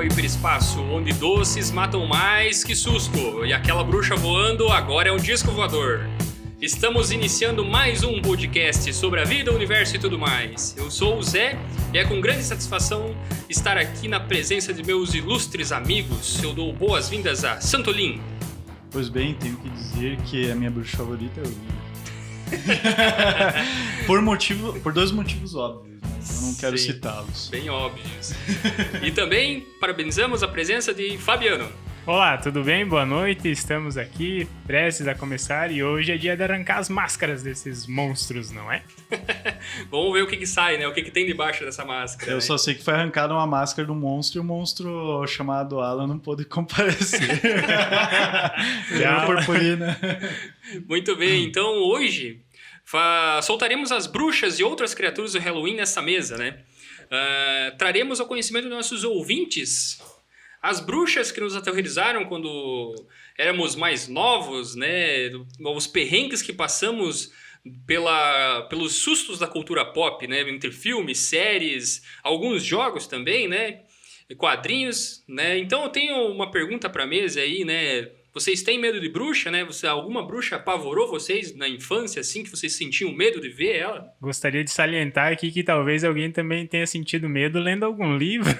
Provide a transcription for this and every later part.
ao hiperespaço, onde doces matam mais que susto. E aquela bruxa voando agora é um disco voador. Estamos iniciando mais um podcast sobre a vida, o universo e tudo mais. Eu sou o Zé e é com grande satisfação estar aqui na presença de meus ilustres amigos. Eu dou boas-vindas a Santolin. Pois bem, tenho que dizer que a minha bruxa favorita é o Lívia. Por dois motivos óbvios, mas eu não quero citá-los. Bem óbvios. E também parabenizamos a presença de Fabiano. Olá, tudo bem? Boa noite, estamos aqui, prestes a começar e hoje é dia de arrancar as máscaras desses monstros, não é? Vamos ver o que sai, né? O que tem debaixo dessa máscara. Eu só sei que foi arrancada uma máscara do monstro e o monstro chamado Alan não pôde comparecer. Já. Purpurina. Muito bem, então hoje soltaremos as bruxas e outras criaturas do Halloween nessa mesa, né? Traremos ao conhecimento dos nossos ouvintes as bruxas que nos aterrorizaram quando éramos mais novos, né? Os perrengues que passamos pelos sustos da cultura pop, né? Entre filmes, séries, alguns jogos também, né? Quadrinhos, né? Então eu tenho uma pergunta para a mesa aí, né? Vocês têm medo de bruxa, né? Alguma bruxa apavorou vocês na infância, assim, que vocês sentiam medo de ver ela? Gostaria de salientar aqui que talvez alguém também tenha sentido medo lendo algum livro.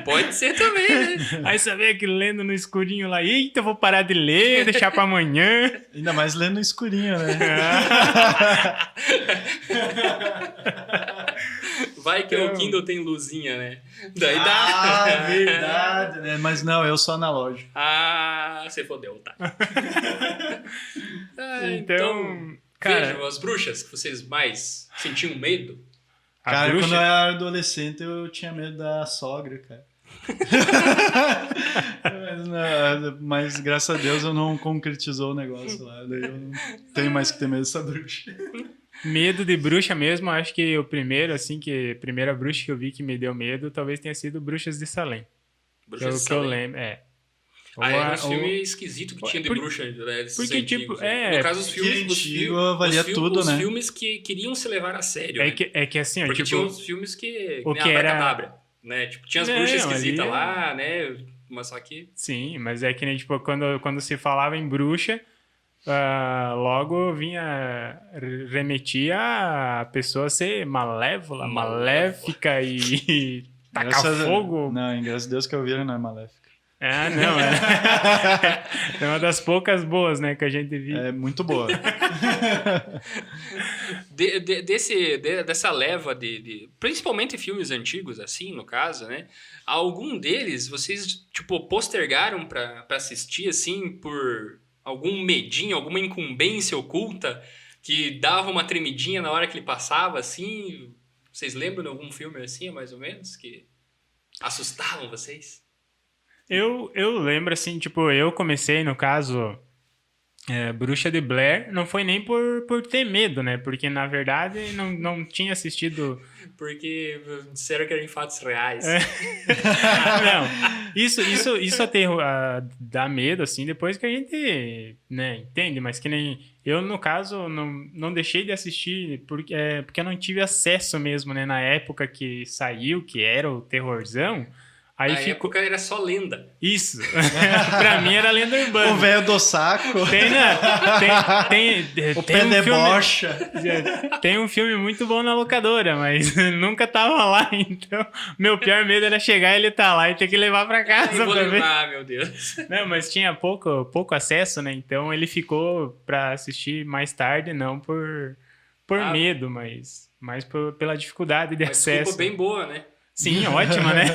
Pode ser também, né? Aí saber aquilo lendo no escurinho lá, eita, eu vou parar de ler, deixar pra amanhã. Ainda mais lendo no escurinho, né? Vai que o Kindle tem luzinha, né? Daí dá. Verdade, né? Mas não, eu sou analógico. Você fodeu, tá? Então, cara, vejam as bruxas que vocês mais sentiam medo. Cara, quando eu era adolescente eu tinha medo da sogra, cara. mas graças a Deus eu não concretizou o negócio lá. Daí eu não tenho mais que ter medo dessa bruxa. Medo de bruxa mesmo, acho que o primeiro, assim, a primeira bruxa que eu vi que me deu medo, talvez tenha sido Bruxas de Salem. Bruxas de que Salem. eu lembro, Era um filme esquisito que tinha de bruxa, né? Porque, antigos, tipo, né? No caso, os filmes... valia tudo, né? Os filmes que queriam se levar a sério, É né? que assim, ó, Porque tipo... tinha uns filmes que o nem que a era... Abracadabra, né? Tipo, tinha as bruxas esquisitas lá, né? Mas só que... Sim, mas é que nem, tipo, quando se falava em bruxa... logo remetia a pessoa ser maléfica e tacar fogo. Não, graças a Deus que eu vi, não é maléfica. Não, é uma das poucas boas, né, que a gente viu. É muito boa. Dessa leva principalmente filmes antigos, assim, no caso, né? Algum deles vocês, tipo, postergaram pra assistir, assim, por algum medinho, alguma incumbência oculta que dava uma tremidinha na hora que ele passava, assim? Vocês lembram de algum filme assim, mais ou menos, que assustavam vocês? Eu lembro, assim, tipo, eu comecei, no caso, Bruxa de Blair, não foi nem por ter medo, né? Porque, na verdade, não tinha assistido... Porque disseram que eram em fatos reais. Não, isso até dá medo, assim, depois que a gente, né, entende, mas que nem... Eu, no caso, não deixei de assistir porque eu não tive acesso mesmo, né? Na época que saiu, que era o terrorzão... Aí na época era só lenda. Isso. Pra mim era lenda urbana. O velho do saco. O pé debocha. Tem um filme muito bom na locadora, mas nunca tava lá. Então, meu pior medo era chegar e ele tá lá e ter que levar pra casa. Vou levar, meu Deus. Não, mas tinha pouco acesso, né? Então ele ficou pra assistir mais tarde, não por medo, mas pela dificuldade de acesso. Desculpa bem boa, né? Sim, ótima, né?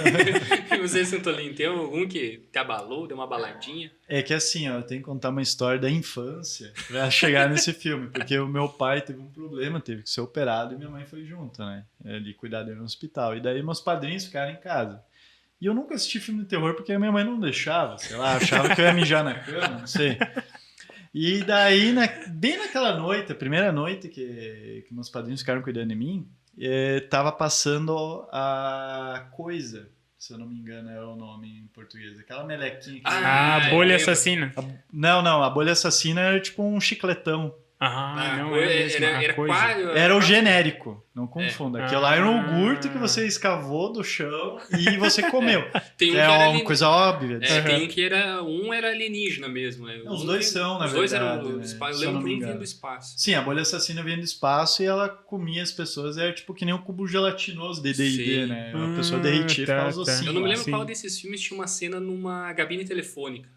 E você, Santolin, tem algum que te abalou, deu uma baladinha? É que assim, ó, eu tenho que contar uma história da infância pra chegar nesse filme, porque o meu pai teve um problema, teve que ser operado e minha mãe foi junto, né? Ele cuidar dele no hospital. E daí meus padrinhos ficaram em casa. E eu nunca assisti filme de terror porque a minha mãe não deixava, sei lá, achava que eu ia mijar na cama, não sei. E daí, bem naquela noite, a primeira noite que meus padrinhos ficaram cuidando de mim, tava passando a Coisa, se eu não me engano é o nome em português, aquela melequinha que... A Bolha Assassina. Não, a Bolha Assassina era tipo um chicletão. Não é mesmo, era a coisa. Era o genérico, não confunda. Aquilo lá era um iogurte que você escavou do chão e você comeu. Tem um Que que é era uma coisa óbvia. tem um que era... Um era alienígena mesmo, né? Os dois são, na Os dois verdade, eram do né? espaço. Se Eu eu não lembro que me um vinha engano. do espaço. Sim, a bolha assassina vinha do espaço e ela comia as pessoas. Era tipo que nem um cubo gelatinoso de D&D, Sim. né? A pessoa derretia e ficava os ossinhos Eu não me lá. lembro Sim. qual desses filmes tinha uma cena numa cabine telefônica.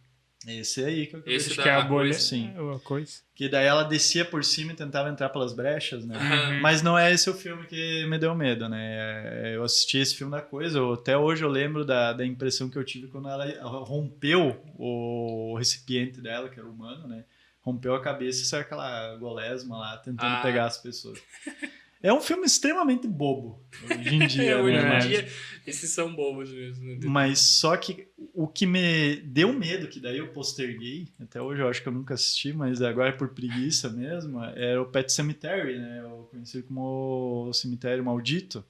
Esse aí que eu acabei Esse de da- Que é a bolha. coisa. Sim. A coisa. Que daí ela descia por cima e tentava entrar pelas brechas, né? Aham. Mas não é esse o filme que me deu medo, né? Eu assisti esse filme da coisa, até hoje eu lembro da impressão que eu tive quando ela rompeu o recipiente dela, que era humano, né? Rompeu a cabeça e saiu aquela golesma lá tentando pegar as pessoas. É um filme extremamente bobo, hoje em dia, Hoje né? em Mas- dia, esses são bobos mesmo. Né? Mas só que o que me deu medo, que daí eu posterguei, até hoje eu acho que eu nunca assisti, mas agora é por preguiça mesmo, era o Pet Sematary, né? O conhecido como o Cemitério Maldito.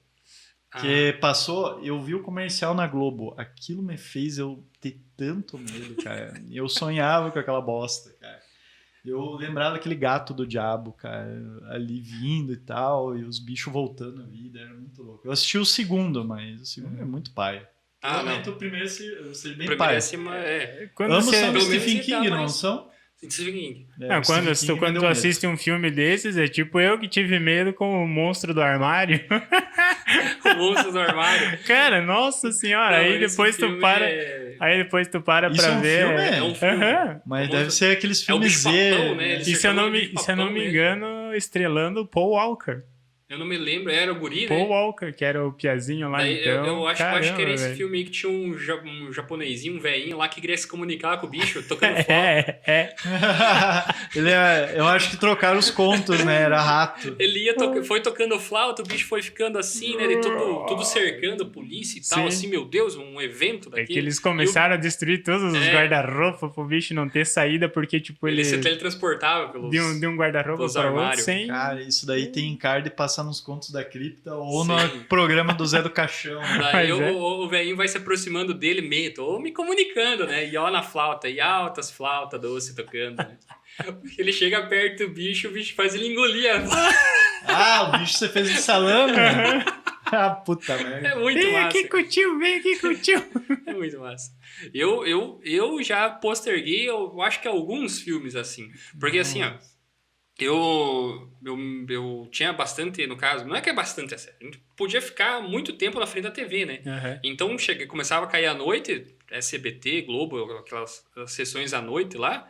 Que passou, eu vi o comercial na Globo. Aquilo me fez eu ter tanto medo, cara. Eu sonhava com aquela bosta, cara. Eu lembrava daquele gato do diabo, cara, ali vindo e tal, e os bichos voltando à vida, era muito louco. Eu assisti o segundo, mas o segundo é muito paia. Realmente o primeiro seria bem Primeiro paia. acima Quando Ambos você... são do pelo menos Stephen ele dá King, não mais- são? Stephen King. É, Não, o quando, Stephen King quando me tu deu assiste um filme desses, é tipo eu que tive medo com o monstro do armário. O Monstro do Armário. Cara, nossa senhora, Não, aí esse depois tu filme para. é- Aí depois tu para Isso pra é um ver. filme? É um filme. Aham. Mas O deve monstro- ser aqueles É o filmes bicho Z. papão, né? né? Ele E se eu não me, Bicho se eu não papão me mesmo. engano, estrelando o Paul Walker. Eu não me lembro, era o guri, Paul né? Walker, que era o piazinho lá, Daí, então. eu acho que era caramba, esse velho. filme aí que tinha um japonesinho, um velhinho lá que queria se comunicar com o bicho, tocando flauta. É. Eu acho que trocaram os contos, né? Era rato. Ele foi tocando flauta, o bicho foi ficando assim, né? De tudo cercando, polícia e tal, Sim. assim, meu Deus, um evento É daquele. que eles começaram a destruir todos os É. guarda-roupa pro bicho não ter saída, porque, tipo, Ele ele se teletransportava pelos... de um guarda-roupa pelos para outro armários. sem. Cara, isso daí tem cara de passar nos contos da cripta ou Sim. no programa do Zé do Caixão. Daí Mas é. o velhinho vai se aproximando dele, ou me comunicando, né? E ó na flauta, e altas flautas doce tocando, né? Ele chega perto do bicho, o bicho faz ele engolir a flauta. Ah, o bicho você fez de salame? Ah, puta merda. É muito Vem massa. aqui com o tio, vem aqui com o tio. É muito massa. Eu já posterguei, eu acho que alguns filmes assim. Porque assim, ó. Eu tinha bastante, no caso, não é que é bastante, a gente podia ficar muito tempo na frente da TV, né? Então começava a cair à noite, SBT, Globo, aquelas sessões à noite lá.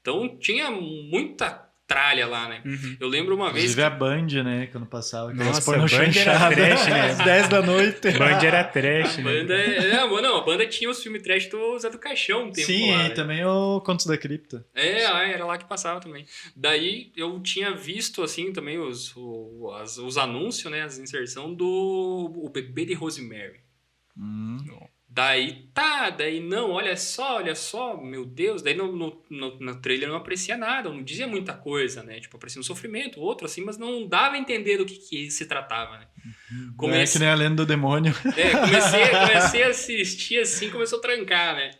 Então tinha muita tralha lá, né? Eu lembro uma vez. Inclusive a Band, né? Quando passava. Nossa, Band era trash, né? Às 10 da noite. Band era trash, A né? banda, não, a banda tinha os filmes trash do Zé do Caixão um tempo Sim, lá, e né? também o Contos da Cripta. Era lá que passava também. Daí eu tinha visto, assim, também os anúncios, né? As inserções do O Bebê de Rosemary. Daí não, olha só, meu Deus. Daí no trailer não aparecia nada, não dizia muita coisa, né? Tipo, aparecia um sofrimento, outro assim, mas não dava a entender do que se tratava, né? É que nem a lenda do demônio. Comecei a assistir assim, começou a trancar, né?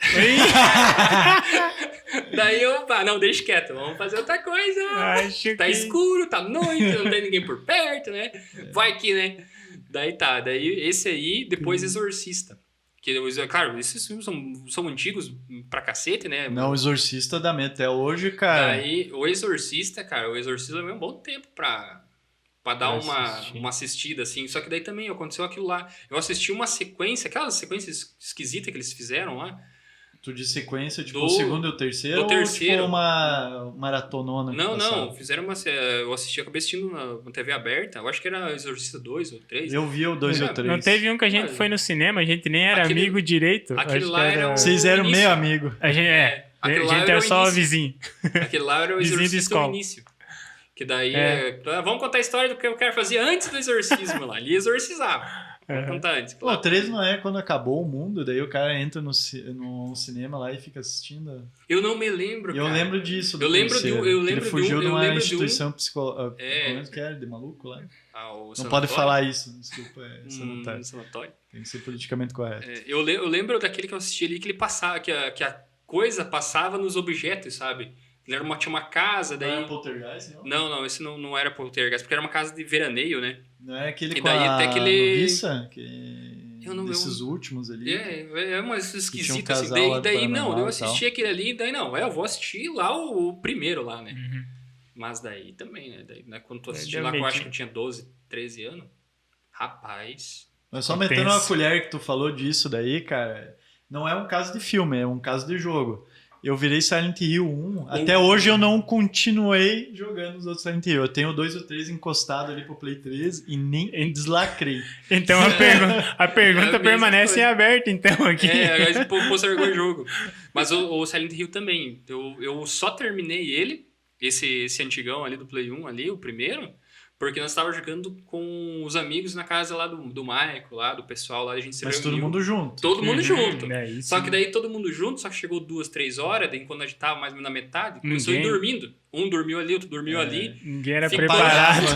Daí não, deixa quieto, vamos fazer outra coisa. Acho Tá que... escuro, tá noite, não tem ninguém por perto, né? Vai que, né? Daí esse aí, depois Exorcista. Claro, esses filmes são antigos pra cacete, né? Não, o Exorcista dá medo até hoje, cara. Daí, o Exorcista levou um bom tempo pra dar uma assistida, assim. Só que daí também aconteceu aquilo lá. Eu assisti uma sequência, aquelas sequências esquisitas que eles fizeram lá. Tu de sequência, tipo, Do- o segundo e o terceiro? do terceiro. Ou tipo uma maratonona? que Não, passava? fizeram eu assisti, acabei assistindo na TV aberta. Eu acho que era Exorcista 2 ou 3. Eu vi o 2 e o Não, 3. Não teve um que a gente Mas- foi no cinema, a gente nem era Aquele- amigo direito. aquele Acho lá que era o- Vocês eram início. meio amigo. A gente, a aquele lá gente era era o só início. vizinho. Aquele lá era o Vizinho de Exorcista do escola. início. Que daí vamos contar a história do que eu quero fazer antes do exorcismo lá. Ele exorcizava. Vamos contar antes. Pô, o 3 não é quando acabou o mundo, daí o cara entra no cinema lá e fica assistindo. Eu não me lembro, Eu cara. lembro disso. do Eu lembro terceiro, de- eu que lembro ele de fugiu um- de eu uma lembro de um- instituição psicológica. É. Como é que era? De maluco lá? O Não sanatório. pode falar isso, desculpa. Sanatório. Sanatório. Tem que ser politicamente correto. Eu lembro daquele que eu assisti ali que ele passava, que a coisa passava nos objetos, sabe? Tinha uma casa, Não daí... era Poltergeist, não? Não, esse não era poltergeist, porque era uma casa de veraneio, né? Não é aquele E com daí a até aquele- noviça? Desses eu- últimos ali. É umas esquisito assim. casal lá do Daí não, Paranormal eu e assisti aquele ali, daí não, eu vou assistir lá o primeiro lá, né? Uhum. Mas daí também, né? Daí, né, quando tu Daí assistiu deu lá, que eu acho medinho. que eu tinha 12, 13 anos, rapaz... Mas só Compensa. metendo uma colher que tu falou disso daí, cara, não é um caso de filme, é um caso de jogo. Eu virei Silent Hill 1. Até hoje eu não continuei jogando os outros Silent Hill. Eu tenho o 2 ou 3 encostado ali pro Play 3 e nem deslacrei. Então a pergunta mesma permanece coisa. em aberto, então, aqui. É, postergou o jogo. Mas o Silent Hill também. Eu só terminei ele, esse antigão ali do Play 1 ali, o primeiro, porque nós estávamos jogando com os amigos na casa lá do Michael, lá, do pessoal lá, a gente se Mas todo reuniu. mundo junto. Todo mundo junto. É isso. Só que daí todo mundo junto, só que chegou 2, 3 horas, daí quando a gente tava mais ou menos na metade, começou a ir Ninguém- dormindo. Um dormiu ali, outro dormiu ali. Ninguém era Fica preparado.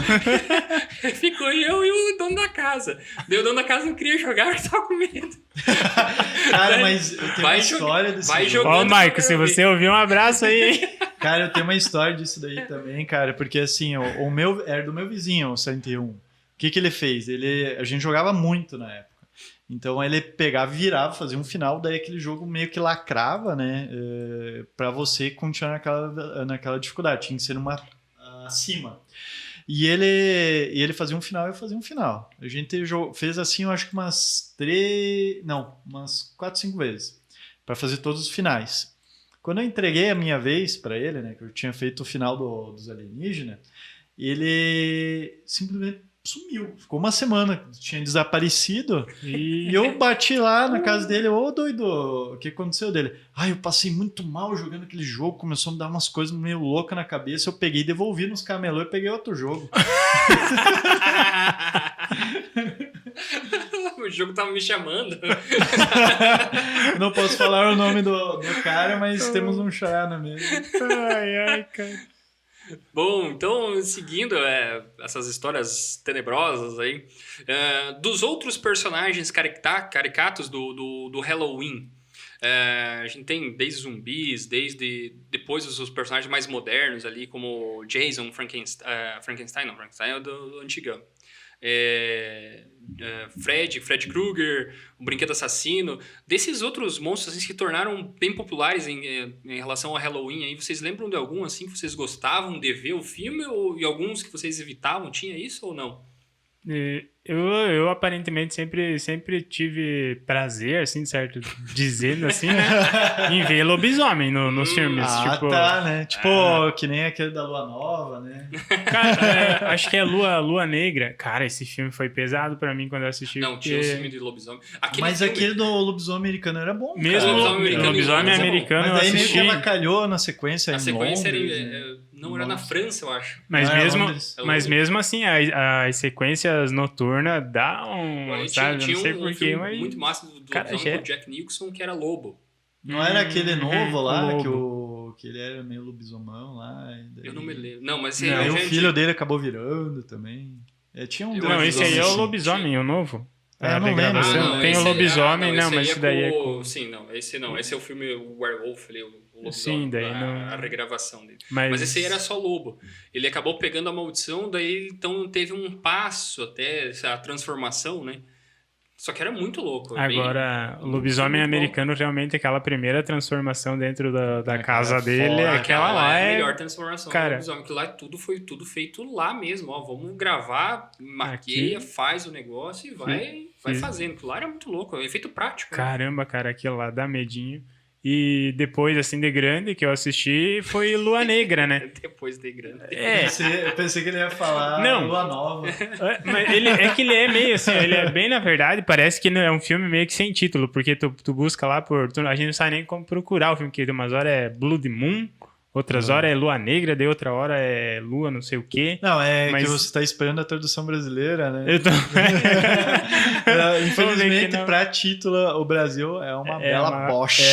Ficou eu e o dono da casa. Daí o dono da casa não queria jogar porque tava com medo. Cara, mas eu tenho uma Vai história desse vai jogo. Ó, jogando. Maico, se você ouvir, um abraço aí, hein? Cara, eu tenho uma história disso daí também, cara, porque assim, o meu era do meu vizinho, o Silent Hill 1. O que ele fez? A gente jogava muito na época. Então ele pegava, virava, fazia um final, daí aquele jogo meio que lacrava, né, pra você continuar naquela dificuldade, tinha que ser numa acima. E ele fazia um final e eu fazia um final. A gente fez assim, eu acho que umas 4, 5 vezes, pra fazer todos os finais. Quando eu entreguei a minha vez pra ele, né, que eu tinha feito o final dos alienígenas, ele simplesmente sumiu. Ficou uma semana, tinha desaparecido. E eu bati lá na casa dele, ô doido, o que aconteceu dele? Eu passei muito mal jogando aquele jogo, começou a me dar umas coisas meio loucas na cabeça, eu peguei, devolvi nos camelô e peguei outro jogo. O jogo tava me chamando. Não posso falar o nome do cara, mas temos um chará mesmo. Ai, cara. Bom, então, seguindo essas histórias tenebrosas aí, dos outros personagens caricatos do Halloween, a gente tem desde zumbis, desde depois os personagens mais modernos ali, como Jason, Frankenstein é do antigão. Fred Krueger, o Brinquedo Assassino, desses outros monstros assim, que se tornaram bem populares em relação ao Halloween, aí vocês lembram de algum assim que vocês gostavam de ver o filme e alguns que vocês evitavam? Tinha isso ou não? Eu aparentemente sempre tive prazer, assim, certo? Dizendo assim, né? Em ver lobisomem nos filmes. Tipo, Tá, né? Tipo, que nem aquele da Lua Nova, né? cara, acho que é Lua Negra. Cara, esse filme foi pesado pra mim quando eu assisti. Não, porque... tinha um filme de lobisomem. Aquele do lobisomem americano era bom, Mesmo cara. lobisomem americano, Mas daí eu meio assisti. que avacalhou na sequência. A sequência Londres, não era na França, eu acho. Mas, Não, é mesmo, Londres. mas mesmo assim, as sequências noturnas dão, Agora, sabe? tinha não sei um porquê, filme mas... muito massa do Cara, lobisomem com o Jack Nicholson, que era Lobo. Não era aquele novo lá, Lobo. que ele era meio lobisomão lá. Eu não me lembro. Não, mas Não, esse Aí aí o já é filho dele acabou virando também. Tinha um Não, esse aí é o assim. lobisomem, o novo. Eu não lembro. Degradação. Tem o lobisomem, não, mas esse daí é com... Sim, não, esse não. Esse é o filme Werewolf, ali, o lobisomem, Sim, daí a não... regravação dele. Mas... Mas esse aí era só lobo. Ele acabou pegando a maldição, daí então teve um passo até essa transformação, né? Só que era muito louco. Agora, o lobisomem muito americano, realmente, aquela primeira transformação dentro da casa cara, dele, fora. aquela lá é a é... melhor transformação Cara, do lobisomem. Aquilo lá foi tudo feito lá mesmo. Ó, vamos gravar, maqueia, Aqui- faz o negócio e vai fazendo. Aquilo lá era muito louco. É efeito prático. Né? Caramba, cara, aquilo lá dá medinho. E depois, assim, de grande, que eu assisti, foi Lua Negra, né? Depois de grande. Eu pensei que ele ia falar Não. Lua Nova. Mas que ele é meio assim, ele é bem, na verdade, parece que é um filme meio que sem título, porque tu busca lá a gente não sabe nem como procurar o filme, que umas horas é Blood Moon, outras horas é Lua Negra, daí outra hora é Lua não sei o quê. Não, Mas- que você está esperando a tradução brasileira, né? Eu tô... Infelizmente, que não. pra título, o Brasil é uma É bela uma- bosta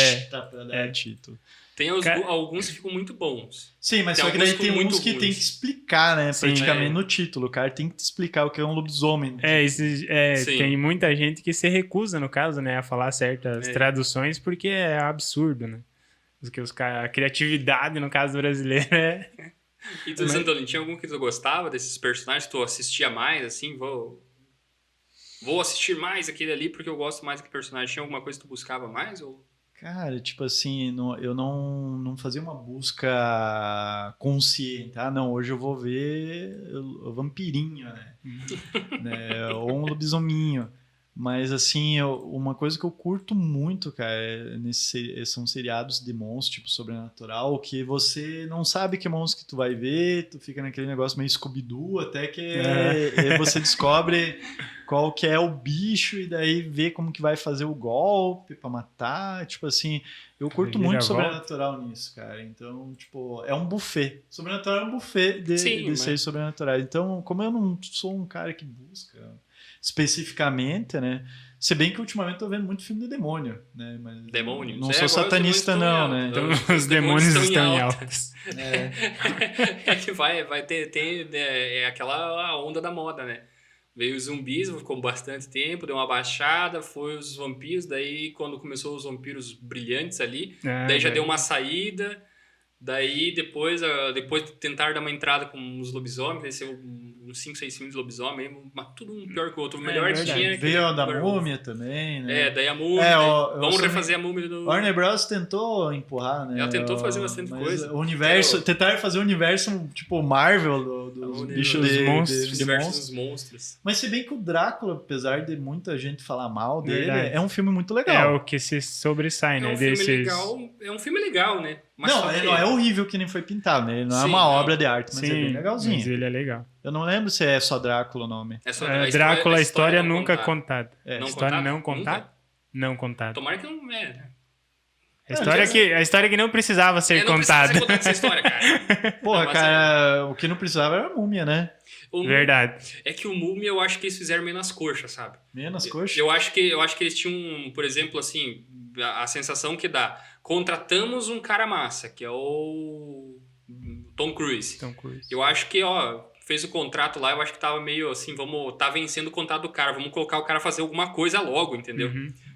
pra dar título. Tem Cara- alguns que ficam muito bons. Sim, mas Tem só que alguns daí com tem muito uns que ruins. tem que explicar, né? Sim. Praticamente no título. O cara tem que te explicar o que é um lobisomem. Sim. tem muita gente que se recusa, no caso, né, a falar certas É. traduções, porque é absurdo, né? A criatividade, no caso brasileiro, é... E tu, Zandolin, tinha algum que tu gostava desses personagens? Tu assistia mais, assim? Vou assistir mais aquele ali porque eu gosto mais daquele personagem. Tinha alguma coisa que tu buscava mais? Ou... Cara, tipo assim, eu não fazia uma busca consciente. Ah, não, hoje eu vou ver o vampirinho, né? Ou um lobisominho. Mas, assim, uma coisa que eu curto muito, cara, são seriados de monstros, tipo, sobrenatural, que você não sabe que monstro que tu vai ver, tu fica naquele negócio meio Scooby-Doo, até que você descobre qual que é o bicho e daí vê como que vai fazer o golpe pra matar. Tipo assim, eu curto muito sobrenatural nisso, cara. Então, tipo, é um buffet. Sobrenatural é um buffet de seres sobrenaturais. Então, como eu não sou um cara que busca especificamente, né? Se bem que ultimamente eu tô vendo muito filme de demônio, né? Mas demônio? Não sou satanista, não, né? Então, os demônios estão em altas. É que vai ter aquela onda da moda, né? Veio os zumbis, ficou bastante tempo, deu uma baixada, foi os vampiros, daí quando começou os vampiros brilhantes ali, daí já deu uma saída, daí depois tentaram dar uma entrada com os lobisomens, daí ser uns 5, 6 filmes de lobisomem, mas tudo um pior que o outro. O melhor que tinha... Veio a da múmia também, né? Daí a múmia, vamos refazer a múmia do... Warner Bros. Tentou empurrar, né? Ela tentou fazer bastante coisa. O universo, tentaram fazer o universo tipo Marvel dos bichos dos monstros. Dos monstros. Mas se bem que o Drácula, apesar de muita gente falar mal dele, é um filme muito legal. É o que se sobressai, né? É um filme legal, né? Mas ele não é horrível que nem foi pintado, né? Ele não é uma obra de arte, mas é bem legalzinho. Mas ele é legal. Eu não lembro se é só Drácula o nome. É só Drácula, a história nunca contada. História não contada? Não contada. Tomara que não é, né? A história que não precisava ser contada. Não precisa ser contada essa história, cara. Porra, cara, o que não precisava era a múmia, né? Verdade. É que o Múmia eu acho que eles fizeram meio nas coxas, sabe? Meio nas coxas? Eu acho que eles tinham, por exemplo, assim, a sensação que dá. Contratamos um cara massa, que é o Tom Cruise. Eu acho que, fez o contrato lá, eu acho que tava meio assim, tá vencendo o contrato do cara, vamos colocar o cara fazer alguma coisa logo, entendeu?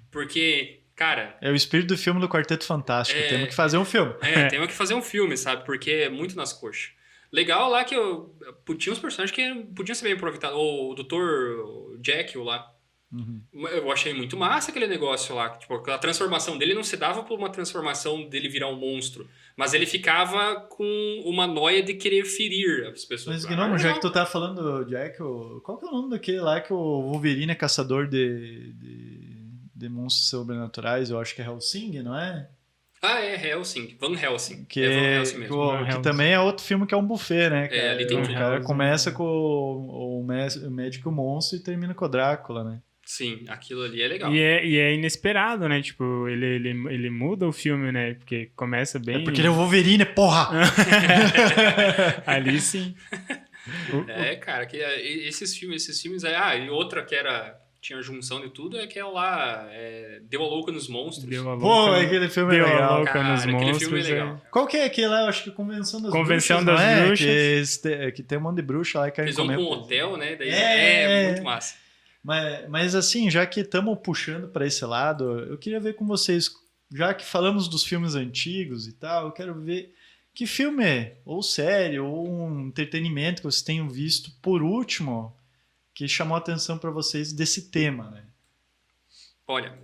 Porque, cara... É o espírito do filme do Quarteto Fantástico, temos que fazer um filme. Temos que fazer um filme, sabe? Porque é muito nas coxas. Legal lá que tinha uns personagens que podiam ser bem aproveitados. O Dr. Jekyll lá. Eu achei muito massa aquele negócio lá. Tipo, a transformação dele não se dava por uma transformação dele virar um monstro. Mas ele ficava com uma noia de querer ferir as pessoas. Mas, Gnomo, já que tu tá falando do Jekyll, qual que é o nome daquele lá que o Wolverine é caçador de monstros sobrenaturais? Eu acho que é Hellsing, não é? É Helsing. Van Helsing. Que, Van Helsing mesmo. Que também é outro filme que é um buffet, né? Cara? Ali tem o cara começa com o médico monstro e termina com o Drácula, né? Sim, aquilo ali é legal. E é inesperado, né? Tipo, ele muda o filme, né? Porque começa bem... É porque ele é o Wolverine, porra! Ali sim. Cara, que esses filmes... e outra que tinha junção de tudo é aquela lá, Deu a Louca nos Monstros. Aquele filme é legal. Deu a Louca nos aquele Monstros. Filme é legal. Qual que é aquele lá? Eu acho que Convenção das Bruxas, Que tem um monte de bruxa lá que eles vão pra um hotel, né? Daí muito massa. Mas assim, já que estamos puxando para esse lado, eu queria ver com vocês, já que falamos dos filmes antigos e tal, eu quero ver que filme, ou série, ou um entretenimento que vocês tenham visto por último, que chamou a atenção para vocês desse tema, né? Olha,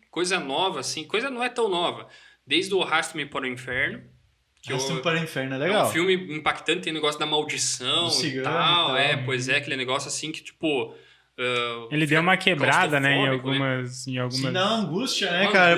coisa nova, assim, coisa não é tão nova. Desde o Arrasto-me para o Inferno. Arrasto-me para o Inferno é legal. É um filme impactante, tem negócio da maldição e tal. Pois é, aquele negócio assim que, tipo... ele deu uma quebrada, né? Em algumas... Sim, dá angústia, né, cara?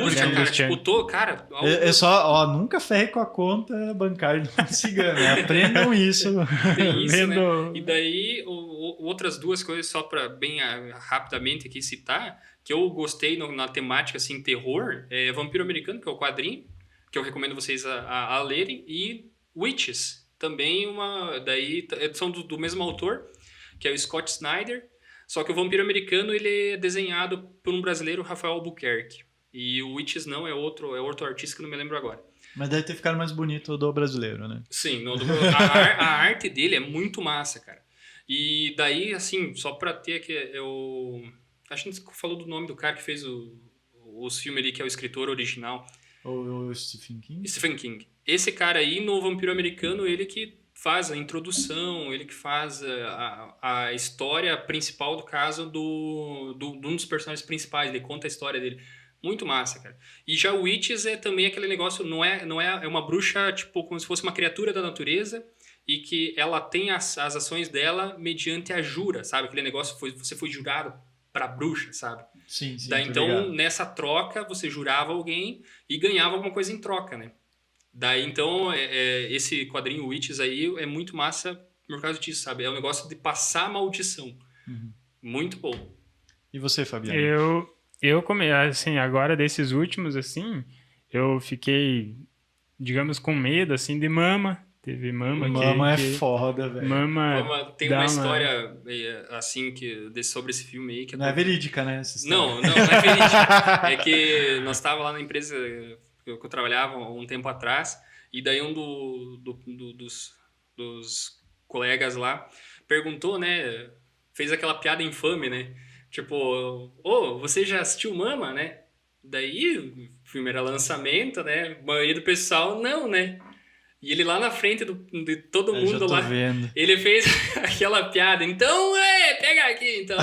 Cara. É só, nunca ferre com a conta bancária de um cigano. Aprendam isso. Tem isso, né? E daí, outras duas coisas, só para bem rapidamente aqui citar, que eu gostei na temática, assim, terror, é Vampiro Americano, que é o quadrinho, que eu recomendo vocês a lerem, e Witches, também daí são do mesmo autor, que é o Scott Snyder. Só que o Vampiro Americano, ele é desenhado por um brasileiro, Rafael Albuquerque. E o Witches não, é outro artista que não me lembro agora. Mas deve ter ficado mais bonito do brasileiro, né? Sim, a arte dele é muito massa, cara. E daí, assim, só pra ter aqui, a gente falou do nome do cara que fez os filmes ali, que é o escritor original. O Stephen King? Stephen King. Esse cara aí, no Vampiro Americano, ele que faz a introdução, ele que faz a história principal do caso de um dos personagens principais, ele conta a história dele. Muito massa, cara. E já o Witches é também aquele negócio, é uma bruxa, tipo, como se fosse uma criatura da natureza e que ela tem as ações dela mediante a jura, sabe? Aquele negócio, você foi jurado pra bruxa, sabe? Sim, Daí, tô então, ligado. nessa troca, você jurava alguém e ganhava alguma coisa em troca, né? Daí, então, esse quadrinho Witches aí é muito massa por causa disso, sabe? É um negócio de passar maldição. Uhum. Muito bom. E você, Fabiano? Assim, agora desses últimos, assim, eu fiquei, digamos, com medo, assim, de Mama. Teve Mama Mama é foda, velho. Mama Tem dá uma história, assim, sobre esse filme aí. Que Não é verídica, né? Essa história. Não é verídica. É que nós estávamos lá na empresa que eu trabalhava um tempo atrás, e daí um dos colegas lá perguntou, né? Fez aquela piada infame, né? Tipo, você já assistiu Mama, né? Daí o filme era lançamento, né? A maioria do pessoal não, né? E ele lá na frente de todo Eu mundo já tô lá, vendo. ele fez aquela piada. Então, pega aqui, então.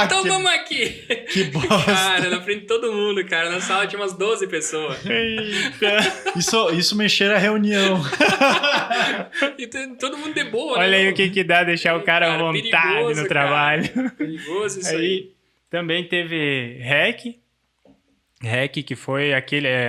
Então vamos aqui. Que bosta. Cara, na frente de todo mundo, cara. Na sala tinha umas 12 pessoas. Eita. Isso mexer a reunião. E todo mundo de boa, Olha né? aí o que dá deixar o cara à vontade perigoso, no cara. trabalho. Perigoso isso aí. Também teve Hack, que foi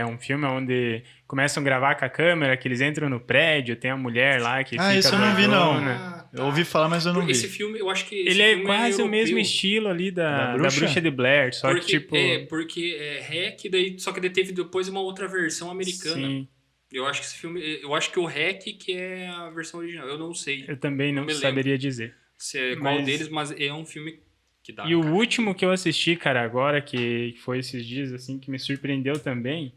um filme onde começam a gravar com a câmera, que eles entram no prédio, tem a mulher lá que fica isso eu não vi, não. doidona. Tá. Eu ouvi falar, mas eu não vi. Esse filme, eu acho que esse Ele é filme quase o europeu. mesmo estilo ali da Da Bruxa? Bruxa de Blair, só Porque, que tipo... porque Hack, daí, só que daí teve depois uma outra versão americana. Sim, Eu acho que esse filme, eu acho que o Hack que é a versão original, eu não sei eu também não me lembro. saberia dizer. se é qual Mas- deles, mas é um filme que dá. E o cara. último que eu assisti, cara, agora, que foi esses dias, assim, que me surpreendeu também,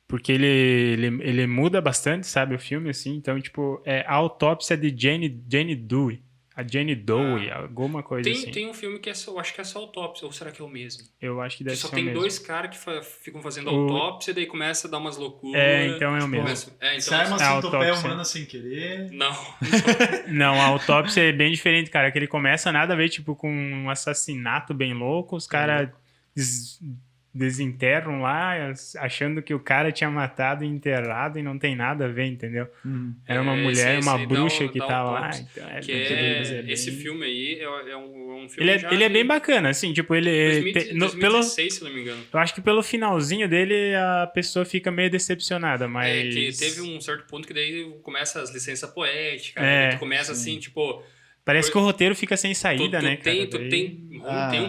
porque ele muda bastante, sabe, o filme, assim, então, tipo, é A Autópsia de Jane Doe. A Jane Doe, alguma coisa assim. Tem um filme que eu acho que é só autópsia, ou será que é o mesmo? Eu acho que Que deve só ser tem o mesmo. dois caras que ficam fazendo O- autópsia, daí começa a dar umas loucuras. Então é o mesmo. Então, Sai uma A centopeia autópsia. humana sem querer. Não. Não, a autópsia é bem diferente, cara, que ele começa nada a ver, tipo, com um assassinato bem louco, os caras desenterram lá, achando que o cara tinha matado e enterrado e não tem nada a ver, entendeu? Era uma mulher, esse uma aí bruxa dá que dá tava lá. autópsia. Então, Que muito doido, mas bem- esse filme aí é um filme Ele é bem bacana, assim, tipo, ele... 2016, se não me engano. Eu acho que pelo finalzinho dele a pessoa fica meio decepcionada, mas... É que teve um certo ponto que daí começa as licenças poéticas, É, daí tu começa assim, tipo... Parece que o roteiro fica sem saída, tu né, cara? tem, Daí- tem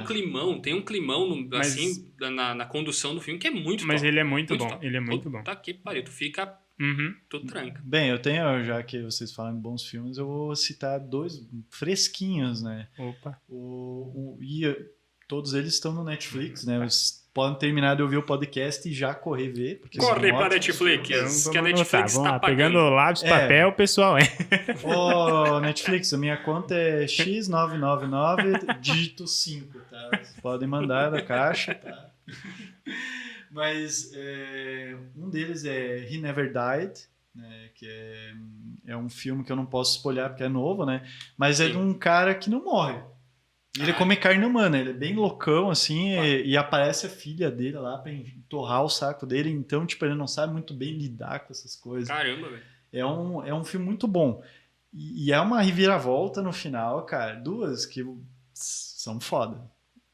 um climão Mas- assim, na condução do filme que é muito Mas top. ele é muito bom, top. ele é muito bom. Tá que pariu, tu fica, Uhum. tu tranca. Bem, eu tenho, já que vocês falam de bons filmes, eu vou citar dois fresquinhos, né? Opa. Todos eles estão no Netflix, né? Vocês podem terminar de ouvir o podcast e já correr ver. Porque Corre são pra ótimos Netflix, filmes. que a Vamos Netflix anotar, vamos tá lá, pagando. pegando lápis, É. papel, pessoal, Ô, Netflix, a minha conta é X999, dígito 5, tá? Vocês podem mandar da caixa, tá? Mas um deles é He Never Died, né? Que é um filme que eu não posso spoiler porque é novo, né? Mas é Sim. de um cara que não morre. Ele come carne humana, ele é bem loucão, assim, e aparece a filha dele lá pra torrar o saco dele, então, tipo, ele não sabe muito bem lidar com essas coisas. Caramba, velho. É um filme muito bom. E é uma reviravolta no final, cara. Duas que são foda.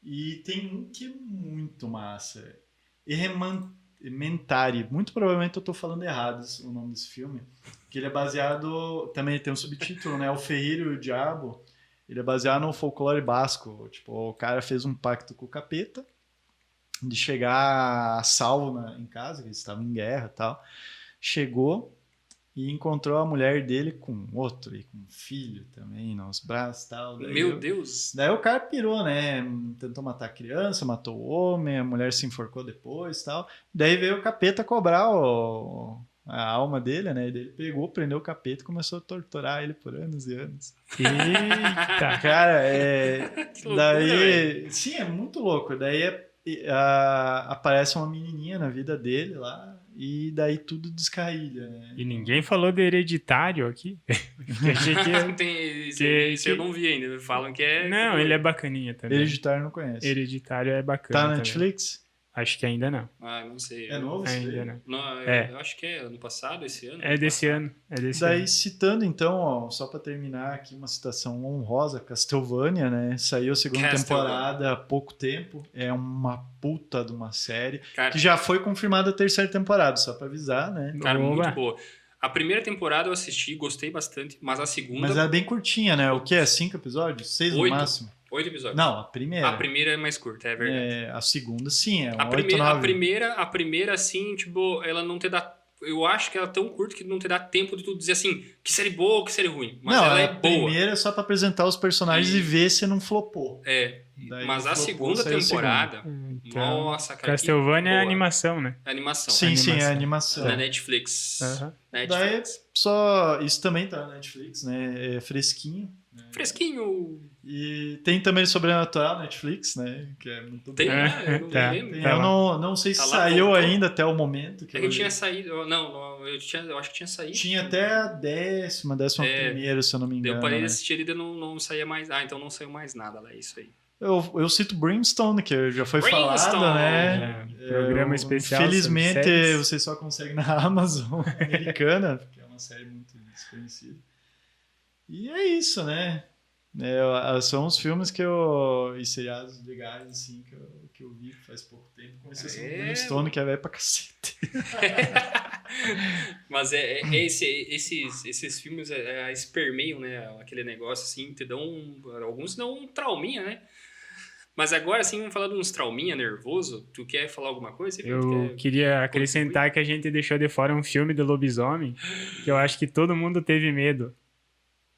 E tem um que é muito massa. Elementary. Muito provavelmente eu tô falando errado o nome desse filme. Que ele é baseado... Também tem um subtítulo, né? O Ferreiro e o Diabo. Ele é baseado no folclore basco. Tipo, o cara fez um pacto com o capeta de chegar a salvo em casa, que eles estavam em guerra e tal. Chegou e encontrou a mulher dele com outro e com um filho também nos braços e tal. Meu Deus. Daí o cara pirou, né? Tentou matar a criança, matou o homem, a mulher se enforcou depois e tal. Daí veio o capeta cobrar a alma dele, né? E daí ele pegou, prendeu o capeta e começou a torturar ele por anos e anos. Eita. Cara, Que loucura, velho. Sim, é muito louco. Daí aparece uma menininha na vida dele lá e daí tudo descarrilha, né? E ninguém falou de Hereditário aqui. Eu achei Isso eu não vi ainda. Falam que é... Não, ele é bacaninha também. Hereditário eu não conheço. Hereditário é bacana Tá na também. Netflix? Acho que ainda não. Ah, não sei. É novo esse Ainda daí? não. Não, É. eu acho que é ano passado, esse ano. É desse ano. É desse Daí, ano. citando então, ó, só pra terminar aqui uma citação honrosa, Castlevania, né? Saiu a segunda Castlevania. temporada há pouco tempo. É uma puta de uma série. Cara, Que já foi confirmada a terceira temporada, só pra avisar, né? cara, Oba. muito boa. A primeira temporada eu assisti, gostei bastante, mas a segunda... Mas ela é bem curtinha, né? O que é? 5 episódios? 6 no 8. máximo? 8 episódios. Não, a primeira. A primeira é mais curta, é verdade. É, a segunda, sim, é um A 8, primeira, 9. a primeira, assim, tipo, ela não te dá... Eu acho que ela é tão curta que não te dá tempo de tu dizer assim, que série boa ou que série ruim. Mas não, ela é a boa. primeira é só pra apresentar os personagens e ver se não flopou. É. Daí Mas a flopou, segunda saiu a temporada... Então, Nossa, cara, Castlevania que é boa. animação, né? Animação. Sim, sim, é animação. animação. Na Netflix. Aham. Daí, só... Isso também tá na Netflix, né? É fresquinho. Fresquinho. E tem também Sobrenatural na Netflix, né? Que é muito Tem, bom. né? Eu não Tá. lembro. Tem, Tá eu lá. não sei se Tá lá, saiu voltou? ainda até o momento. É que eu tinha saído. Eu acho que tinha saído. Tinha até a décima primeira, se eu não me Daí engano. eu parei de né? assistir e não saía mais. Ah, então não saiu mais nada lá, é isso aí. Eu cito Brimstone, que já foi Brimstone! falado, né? É, programa especial Infelizmente, sobre séries. você só consegue na Amazon americana, porque é uma série muito desconhecida. E é isso, né? São os filmes e seriados legais, assim, que eu vi faz pouco tempo. Com exceção do Brimstone, que é velho pra cacete. Mas esses filmes permeiam, né? Aquele negócio assim, alguns dão um trauminha, né? Mas agora sim, vamos falar de uns trauminha nervoso. Tu quer falar alguma coisa? Eu queria acrescentar que a gente deixou de fora um filme do lobisomem que eu acho que todo mundo teve medo.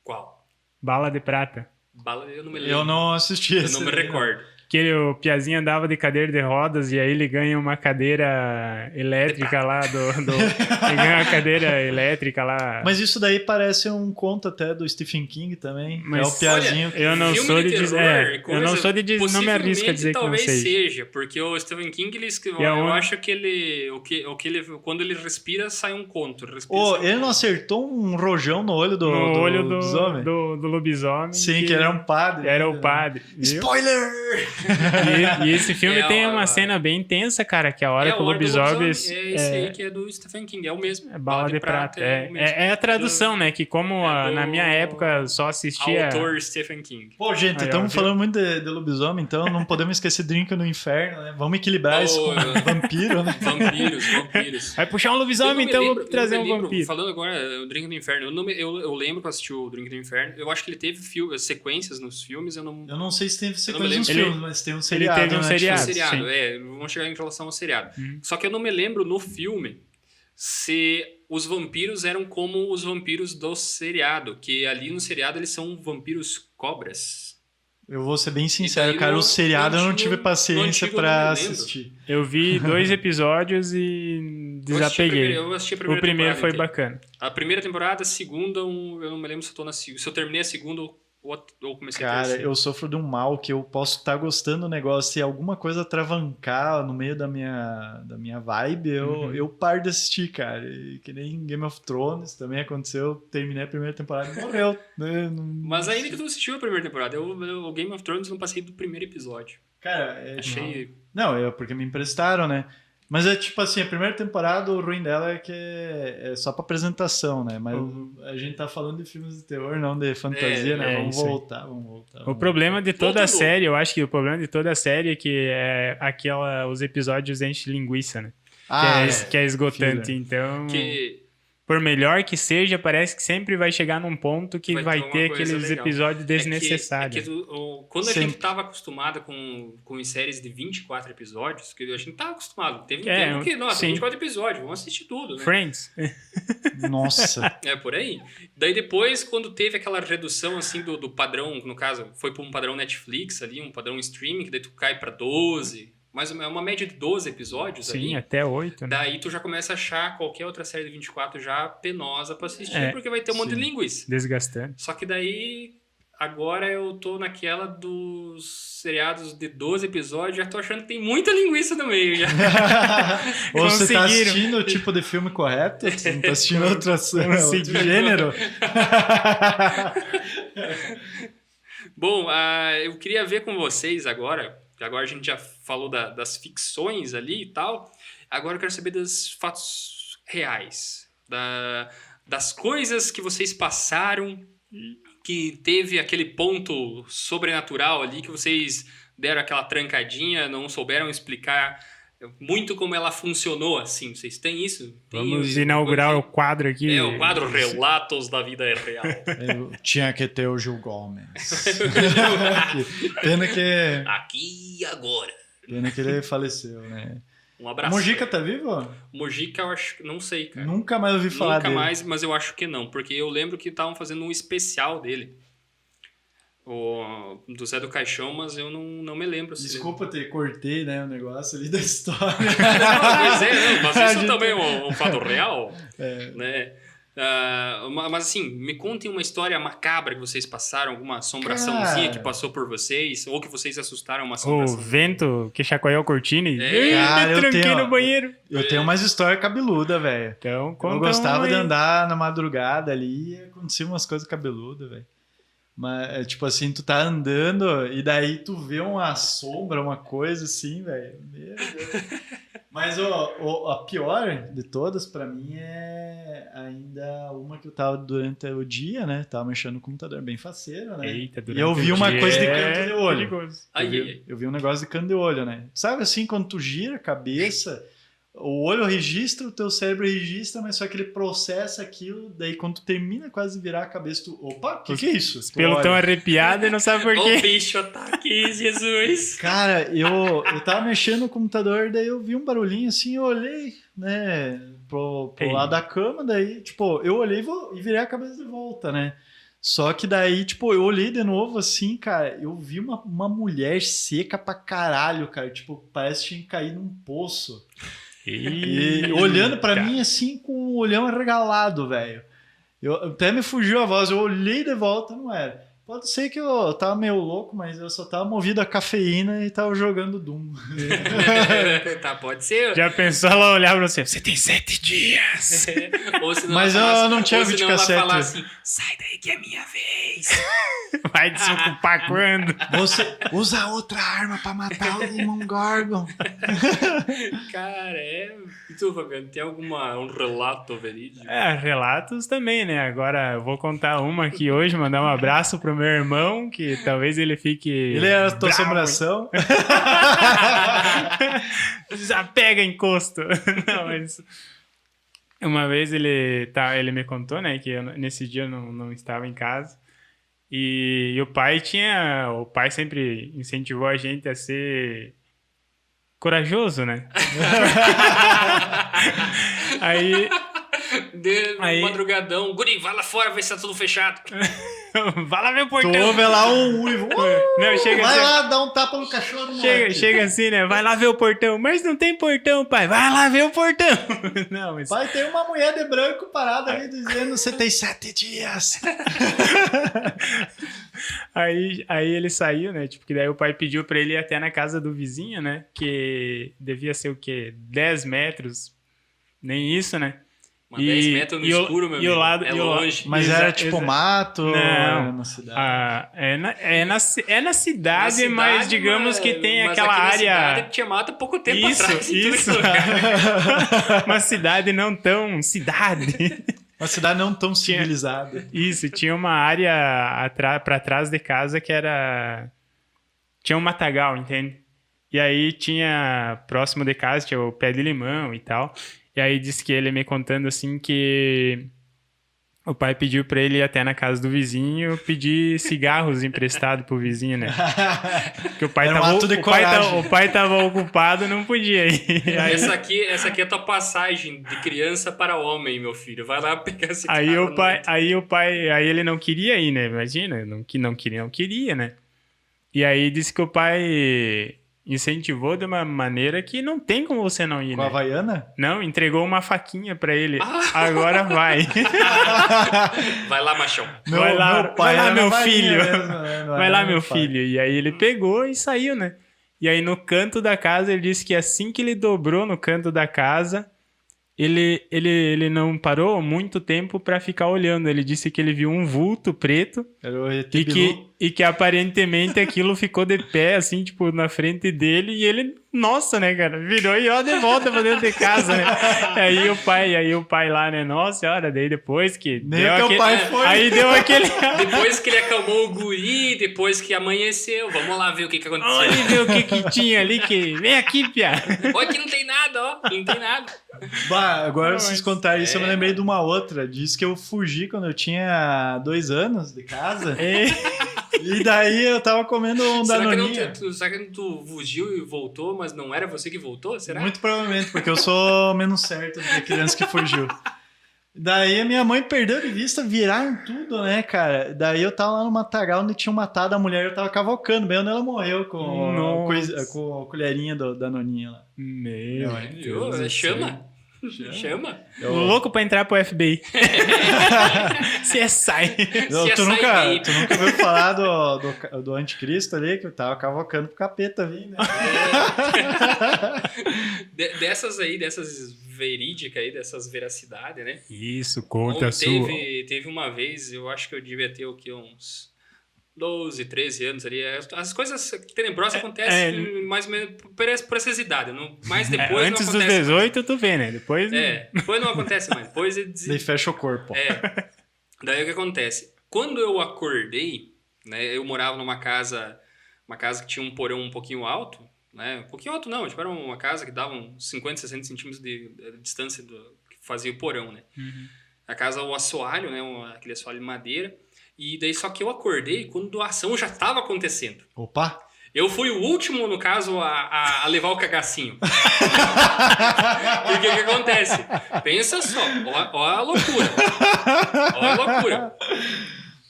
Qual? Bala de Prata. Bala, eu não me lembro. Eu não assisti Eu esse não me daí, recordo. Que o Piazinho andava de cadeira de rodas e aí ele ganha uma cadeira elétrica lá ele ganha uma cadeira elétrica lá. Mas isso daí parece um conto até do Stephen King também. Mas, é o Piazinho. olha, eu não filme sou de de dizer. terror, Eu não sou de dizer. Não me arrisco a dizer que não talvez sei. seja, porque o Stephen King, eu acho que quando ele respira, sai um conto. Ele não acertou um rojão no olho do lobisomem? do lobisomem. Sim, que era um padre. Era o padre. Viu? Spoiler! E esse filme tem uma cena bem tensa, cara, que a hora que o lobisomem... É esse aí que é do Stephen King, é o mesmo. É Bala de Prata. o mesmo. É a tradução, né? Que como na minha época só assistia... Autor Stephen King. Pô, gente, Aí, estamos ó, falando muito de lobisomem, então não podemos esquecer Drink no Inferno, né? Vamos equilibrar isso com vampiro, né? Vampiros. Vai puxar um lobisomem, então eu vou trazer um vampiro. Falando agora, o Drink do Inferno, eu lembro que eu assisti o Drink do Inferno, eu acho que ele teve sequências nos filmes, eu não sei se teve me sequência nos lembro. filmes, mas tem um seriado. teve um né? seriado. seriado, sim. Vamos chegar em relação ao seriado. Só que eu não me lembro no filme se os vampiros eram como os vampiros do seriado, que ali no seriado eles são vampiros cobras. Eu vou ser bem sincero, daí cara, o seriado eu não tive paciência antigo, pra eu não me lembro. assistir. Eu vi 2 episódios e desapeguei. Eu assisti a O primeira primeiro temporada foi inteira. bacana. A primeira temporada, a segunda, eu não me lembro se eu terminei a segunda ou comecei a Cara, terceira. eu sofro de um mal que eu posso estar gostando do negócio e alguma coisa travancar no meio da minha vibe, eu paro de assistir, cara. E que nem Game of Thrones também aconteceu, terminei a primeira temporada e morreu. Né? Mas ainda que tu assistiu a primeira temporada, o Game of Thrones não passei do primeiro episódio. Cara, Achei... Não, porque me emprestaram, né? Mas é tipo assim, a primeira temporada, o ruim dela é que é só pra apresentação, né? Mas a gente tá falando de filmes de terror, não de fantasia, né? Vamos isso aí. voltar. O problema de toda a Voltando. série, eu acho que o problema de toda a série é que os episódios enchem linguiça, né? Que é esgotante. Filha. Então, Que por melhor que seja, parece que sempre vai chegar num ponto que vai ter ter uma coisa aqueles legal. episódios desnecessários. Quando a Sempre. gente tava acostumado com séries de 24 episódios, que a gente tava acostumado. Teve um É, tempo que, nossa, sim. 24 episódios, vamos assistir tudo, né? Friends. Nossa. É por aí. Daí depois, quando teve aquela redução assim do padrão, no caso, foi para um padrão Netflix ali, um padrão streaming, que daí tu cai para 12, mas é uma média de 12 episódios Sim, ali. até 8, né? Daí tu já começa a achar qualquer outra série de 24 já penosa pra assistir, É, porque vai ter um monte de sim. linguiça. Desgastante. Só que daí agora eu tô naquela dos seriados de 12 episódios, já tô achando que tem muita linguiça no meio já. Ou você tá Conseguiram. assistindo o tipo de filme correto? Você não tá assistindo outro Conseguiram. gênero? Bom, eu queria ver com vocês agora, que agora a gente já falou das ficções ali e tal, agora eu quero saber dos fatos reais, das coisas que vocês passaram, que teve aquele ponto sobrenatural ali, que vocês deram aquela trancadinha, não souberam explicar muito como ela funcionou, assim. Vocês têm isso? Vamos inaugurar o quadro aqui. É, o quadro Relatos da Vida Real. Eu tinha que ter o Gil Gomes. Pena que, Aqui e agora. pena que ele faleceu, né? Um O abraço. Mojica tá vivo? Mojica, eu acho que não sei, cara. Nunca mais ouvi falar Nunca dele. mais, mas eu acho que não, porque eu lembro que estavam fazendo um especial dele. Do Zé do Caixão, mas eu não me lembro. se- Desculpa ter cortei, né, o negócio ali da história. Não, pois é, não, mas A isso gente- também é um fato real, É. né? Mas assim, me contem uma história macabra que vocês passaram, alguma assombraçãozinha Cara. que passou por vocês, ou que vocês assustaram uma O assombração. vento que chacoalhou a cortina e Cara, me eu tranquei tenho- no banheiro. Eu tenho umas histórias cabeludas, velho. Então, conta Eu gostava uma de aí. andar na madrugada ali e acontecia umas coisas cabeludas, velho. Mas, tipo assim, tu tá andando e daí tu vê uma sombra, uma coisa assim, velho. Meu Deus. Mas a pior de todas pra mim é ainda uma que eu tava durante o dia, né? Tava mexendo no computador bem faceiro, né? Eita, E eu vi uma durante o coisa de dia canto de é olho. perigoso. Aí, Eu vi um negócio de canto de olho, né? Sabe assim, quando tu gira a cabeça, o olho registra, o teu cérebro registra, mas só que ele processa aquilo, daí quando tu termina quase de virar a cabeça, tu... Opa, o que é isso? Os Tu pelos olha. tão arrepiados e não sabe por o quê. bicho tá aqui, Jesus. Cara, eu tava mexendo no computador, daí eu vi um barulhinho assim, eu olhei, né, pro Ei. lado da cama, daí, tipo, eu olhei e virei a cabeça de volta, né? Só que daí, tipo, eu olhei de novo assim, cara, eu vi uma mulher seca pra caralho, cara, tipo, parece que tinha caído num poço. E olhando pra mim assim, com o olhão arregalado, velho. Até me fugiu a voz, eu olhei de volta, não era. Pode ser que eu tava meio louco, mas eu só tava movido a cafeína e tava jogando Doom. Tá, pode ser. Já pensou ela olhar pra você? Você tem 7 dias. Ou senão Mas ela fala eu não assim- tinha ou senão ela videocassete. falar assim, sai daí que é minha vez. Vai desocupar quando? Você usa outra arma pra matar o Demogorgon. Cara, E tu, Fabiano, tem um relato verídico? É, relatos também, né? Agora eu vou contar uma aqui hoje, mandar um abraço pro meu irmão, que talvez ele fique. Ele é a tua bravo. assombração. Desapega encosto. Não, mas. Uma vez ele me contou, né, que nesse dia eu não estava em casa. E o pai sempre incentivou a gente a ser corajoso, né? Aí Aí- Madrugadão, guri, vai lá fora, ver se tá tudo fechado. vai lá ver o Tu portão. ouve lá um uivo. Não, chega Vai assim, lá, dá um tapa no cachorro. chega assim, né? Vai lá ver o portão. Mas não tem portão, pai. Vai lá ver o portão. Não, mas Pai, tem uma mulher de branco parada ali dizendo você tem 7 dias. Aí ele saiu, né? Tipo, que daí o pai pediu pra ele ir até na casa do vizinho, né? Que devia ser o quê? 10 metros. Nem isso, né? Mas 10 metros no escuro, meu e o amigo. lado, É e o la- longe. Mas Exa- era tipo exa- mato? Não. Era na cidade? É na cidade, mas digamos que tem mas aquela aqui na área... cidade tinha mato há pouco tempo Isso, atrás. em todo isso. esse lugar. Uma cidade não tão cidade. Uma cidade não tão civilizada. Isso, tinha uma área pra trás de casa que era... Tinha um matagal, entende? E aí tinha, próximo de casa, tinha o pé de limão e tal. E aí disse que ele me contando assim que o pai pediu pra ele ir até na casa do vizinho pedir cigarros emprestado pro vizinho, né? Porque o pai, Era um tava, ato de o pai coragem. o pai tava ocupado, não podia ir. Aí, Essa aqui é a tua passagem de criança para homem, meu filho. Vai lá pegar esse aí cara o pai, aí ele não queria ir, né? Imagina, não queria, né? E aí disse que o pai incentivou de uma maneira que não tem como você não ir, Com a né? Havaiana? Não, entregou uma faquinha pra ele. Agora vai. Vai lá, machão. Vai lá, vai lá, era meu na varinha filho. mesmo, né? Não Vai era lá, meu pai. filho. E aí ele pegou e saiu, né? E aí no canto da casa, ele disse que assim que ele dobrou no canto da casa, ele não parou muito tempo pra ficar olhando. Ele disse que ele viu um vulto preto Era o ET e Bilu. que aparentemente aquilo ficou de pé, assim, tipo, na frente dele. E ele, nossa, né, cara? Virou e ó, de volta pra dentro de casa, né? Aí o pai lá, né? Nossa, olha, daí depois que Nem deu teu aquele... pai foi. Aí deu aquele... Depois que ele acalmou o guri, depois que amanheceu, vamos lá ver o que aconteceu. Olha ver o que tinha ali, que... Vem aqui, pia. Olha que não tem nada, ó. Não tem nada. Bah, agora Não, vocês mas- contaram isso, eu me É. lembrei de uma outra. Diz que eu fugi quando eu tinha 2 anos de casa. E daí eu tava comendo um Será que, danoninha. será que tu fugiu e voltou, mas não era você que voltou? Será? Muito provavelmente, porque eu sou menos certo do que a criança que fugiu. Daí a minha mãe perdeu de vista, viraram tudo, né, cara? Daí eu tava lá no matagal onde tinham matado a mulher, eu tava cavalcando, bem onde ela morreu com, Nossa. com a colherinha da noninha lá. Meu Não, é. Deus. Ô, do chama. céu. Chama. Louco pra entrar pro FBI. CSI. Não, CSI tu nunca Baby. ouviu falar do anticristo ali, que eu tava cavalcando pro capeta vir, né? Dessas aí, dessas verídicas aí, dessas veracidades, né? Isso, conta a sua. Teve uma vez, eu acho que eu devia ter o quê? Uns 12, 13 anos ali. As coisas tenebrosas acontecem mais ou menos por essas idades. Mas depois Antes não dos acontece. 18, tu vê, né? Depois. Depois não acontece mais. Depois Daí fecha o corpo. Daí o que acontece? Quando eu acordei, né, eu morava numa casa que tinha um porão um pouquinho alto, né? Um pouquinho alto não, tipo, era uma casa que dava uns 50, 60 centímetros de distância do que fazia o porão, né? Uhum. A casa, o assoalho, né? Aquele assoalho de madeira. E daí só que eu acordei quando a ação já estava acontecendo. Opa! Eu fui o último, no caso, a levar o cagacinho. Porque o que acontece? Pensa só, ó a loucura. Ó a loucura.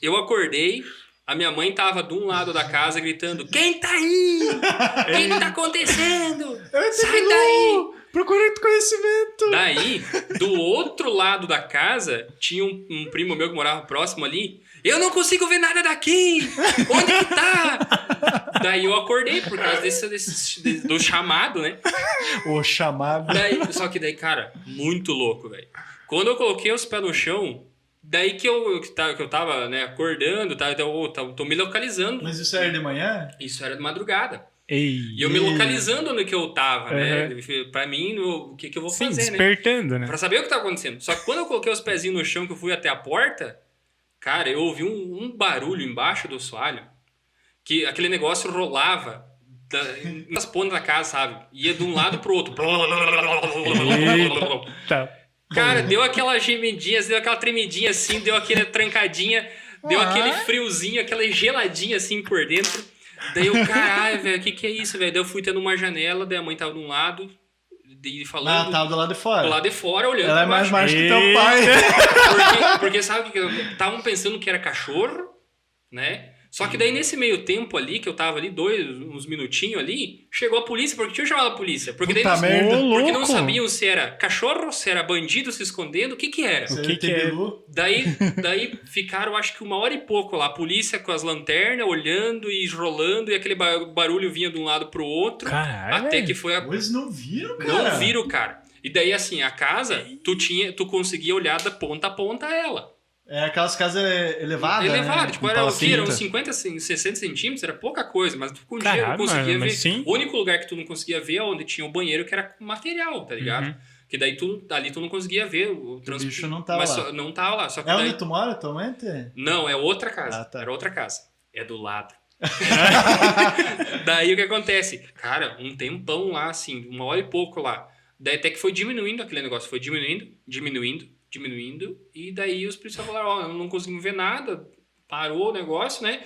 Eu acordei, a minha mãe tava de um lado da casa gritando: quem tá aí? O que tá acontecendo? Sai daí! Procurando conhecimento! Daí, do outro lado da casa, tinha um primo meu que morava próximo ali. Eu não consigo ver nada daqui! Onde que tá? Daí eu acordei por causa do chamado, né? O chamado. Só que daí, cara, muito louco, velho. Quando eu coloquei os pés no chão, daí que eu tava, né, acordando, tô me localizando. Mas isso era de manhã? Isso era de madrugada. Ei. E eu me localizando no que eu tava, né? Uhum. Pra mim, o que eu vou Sim, fazer, né? despertando, né? Pra saber o que tá acontecendo. Só que quando eu coloquei os pezinhos no chão, que eu fui até a porta, cara, eu ouvi um barulho embaixo do assoalho, que aquele negócio rolava nas pontas da casa, sabe? Ia de um lado pro outro. Tá. Cara, deu aquela gemidinha, deu aquela tremidinha assim, deu aquela trancadinha, deu aquele friozinho, aquela geladinha assim por dentro. Daí eu, caralho, velho, o que é isso, velho? Daí eu fui tendo uma janela, daí a mãe tava de um lado, e falando... Ah, tava do lado de fora. Do lado de fora, olhando Ela é pra mais baixo. macho que teu pai. Porque sabe que estavam pensando que era cachorro, né? Só que daí nesse meio tempo ali, que eu tava ali, uns minutinhos ali, chegou a polícia, porque tinha chamado a polícia. Porque daí Puta merda. porque não louco. sabiam se era cachorro, se era bandido se escondendo, o que era. Você que tem é? Bilu? Daí ficaram, acho que 1 hora e pouco lá, a polícia com as lanternas, olhando e rolando, e aquele barulho vinha de um lado pro outro, Caralho. até que foi a... Eles não viram, cara? Não viram, cara. E daí, assim, a casa, tu conseguia olhar da ponta a ponta ela. É aquelas casas elevadas, Elevado, né? tipo, Com era o quê? Era uns palafita. 50, 60 centímetros, era pouca coisa, mas tu Caralho, conseguia mas ver. sim. O único lugar que tu não conseguia ver é onde tinha o banheiro, que era com material, tá ligado? Uhum. Que daí ali tu não conseguia ver o bicho não tava mas lá. não tava lá. Só que É daí... onde tu mora atualmente? Não, é outra casa. Ah, tá. Era outra casa. É do lado. Daí o que acontece? Cara, um tempão lá, assim, 1 hora e pouco lá. Daí até que foi diminuindo aquele negócio. Foi diminuindo. E daí os policiais falaram, ó, não conseguimos ver nada. Parou o negócio, né?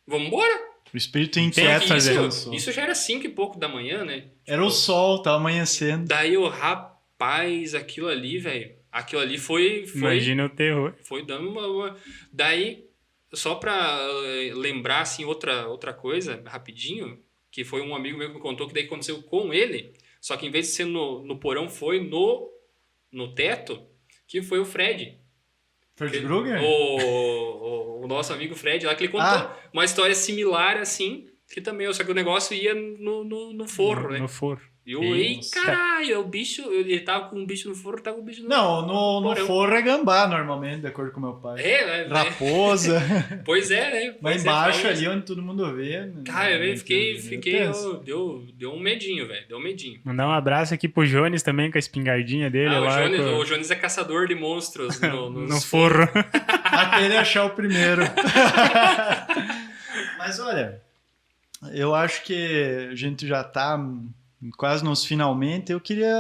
Vamos embora. O espírito Tem inquieto que fazendo Isso já era 5 e pouco da manhã, né? Era o sol, tava amanhecendo. Daí o rapaz, aquilo ali, velho. Aquilo ali foi Imagina o terror. foi dando uma... Daí, só pra lembrar, assim, outra coisa, rapidinho, que foi um amigo meu que me contou que daí aconteceu com ele, só que em vez de ser no porão, foi no teto, que foi o Fred. Fred Krueger? O nosso amigo Fred lá, que ele contou uma história similar assim, que também, só que o negócio ia no forro, né? No forro. E eu, ei, caralho, o bicho, ele tava com um bicho no forro, tava com um bicho no Não, no porão. forro é gambá, normalmente, de acordo com meu pai. Raposa. Pois é, né? Mas embaixo ali, onde todo mundo vê. Cara, eu fiquei deu um medinho, velho, deu um medinho. Mandar um abraço aqui pro Jones também, com a espingardinha dele. O Jones é caçador de monstros no forro. Até ele achar o primeiro. Mas olha, eu acho que a gente já tá quase nos finalmente. Eu queria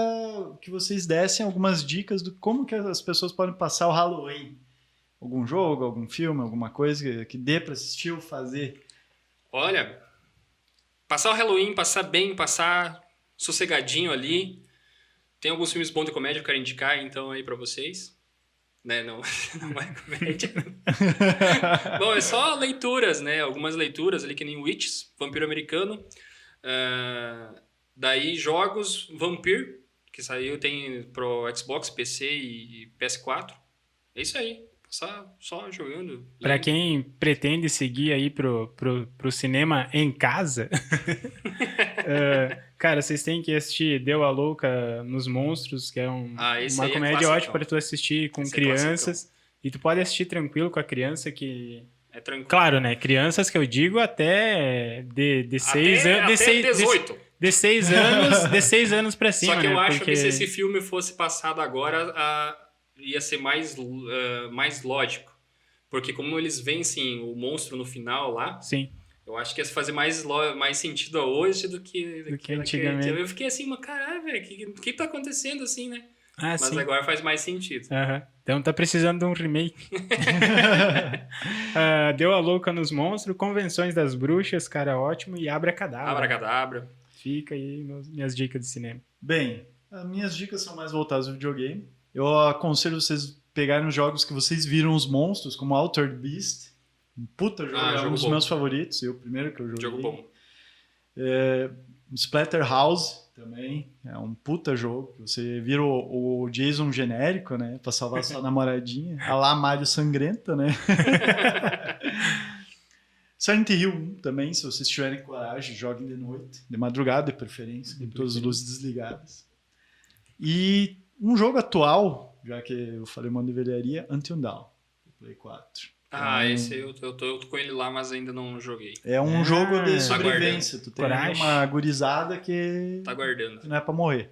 que vocês dessem algumas dicas do como que as pessoas podem passar o Halloween. Algum jogo, algum filme, alguma coisa que dê para assistir ou fazer. Olha, passar o Halloween, passar bem, passar sossegadinho ali. Tem alguns filmes bons de comédia que eu quero indicar, então, aí pra vocês. Né? Não é comédia. Bom, é só leituras, né? Algumas leituras ali, que nem Witches, Vampiro Americano. Daí jogos Vampir, que saiu, tem pro Xbox, PC e PS4. É isso aí. Passar só jogando. Pra quem pretende seguir aí pro cinema em casa, cara, vocês têm que assistir Deu a Louca nos Monstros, que é uma comédia ótima para tu assistir com crianças. E tu pode assistir tranquilo com a criança, que... É tranquilo. Claro, né? Crianças que eu digo até de 6 anos... Até 18. De 6 anos pra cima, Só que né? eu acho que se esse filme fosse passado agora, ia ser mais lógico. Porque como eles vencem o monstro no final lá, sim, eu acho que ia fazer mais sentido hoje do que antigamente. Eu fiquei assim, mas caralho, velho, o que tá acontecendo assim, né? Mas sim. agora faz mais sentido. Então tá precisando de um remake. Deu a Louca nos Monstros, Convenções das Bruxas, cara, ótimo, e Abracadabra. Abracadabra. Fica aí minhas dicas de cinema. Bem, as minhas dicas são mais voltadas ao videogame. Eu aconselho vocês pegarem os jogos que vocês viram os monstros, como Altered Beast. Um puta jogo, é um dos meus favoritos. O primeiro que eu joguei. Jogo bom. Splatterhouse também. É um puta jogo. Você vira o Jason genérico, né? Pra salvar sua namoradinha. A lá Mario Sangrenta, né? Silent Hill 1 também, se vocês tiverem coragem, joguem de noite, de madrugada de preferência, com todas as luzes desligadas. E um jogo atual, já que eu falei uma de velharia, Until Dawn, Play 4. Esse eu tô com ele lá, mas ainda não joguei. É um jogo de sobrevivência. Tá tu tem uma gurizada que tá guardando. Não é pra morrer.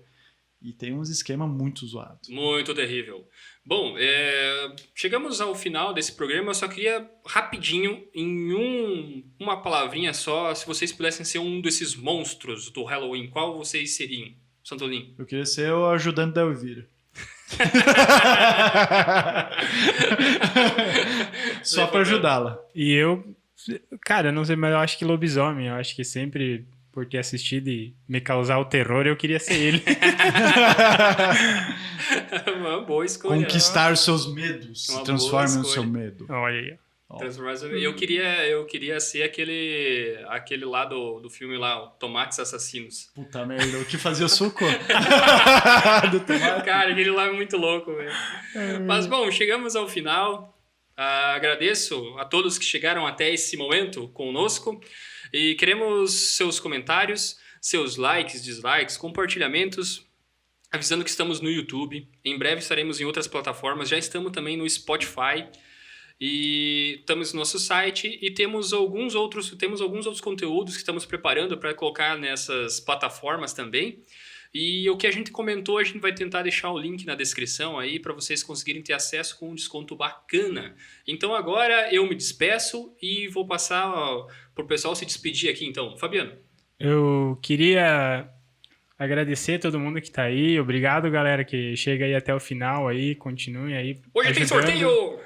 E tem uns esquemas muito zoados. Muito terrível. Bom, chegamos ao final desse programa. Eu só queria rapidinho, em uma palavrinha só, se vocês pudessem ser um desses monstros do Halloween, qual vocês seriam, Santolin? Eu queria ser o ajudante da Elvira. Só pra ajudá-la. E eu, cara, não sei, mas eu acho que lobisomem. Eu acho que sempre, por ter assistido e me causar o terror, eu queria ser ele. Uma boa escolha. Conquistar os seus medos. Se transforme no seu medo. Olha aí. Eu queria ser aquele lá do filme lá, o Tomates Assassinos. Puta merda, o que fazia suco? Do tomate. Cara, aquele lá é muito louco, velho. Mas bom, chegamos ao final. Agradeço a todos que chegaram até esse momento conosco. E queremos seus comentários, seus likes, dislikes, compartilhamentos. Avisando que estamos no YouTube. Em breve estaremos em outras plataformas. Já estamos também no Spotify. E estamos no nosso site e temos alguns outros conteúdos que estamos preparando para colocar nessas plataformas também. E o que a gente comentou, a gente vai tentar deixar o link na descrição aí para vocês conseguirem ter acesso com um desconto bacana. Então agora eu me despeço e vou passar para o pessoal se despedir aqui então. Fabiano. Eu queria agradecer todo mundo que tá aí. Obrigado, galera, que chega aí até o final aí. Continue aí. Hoje tem sorteio!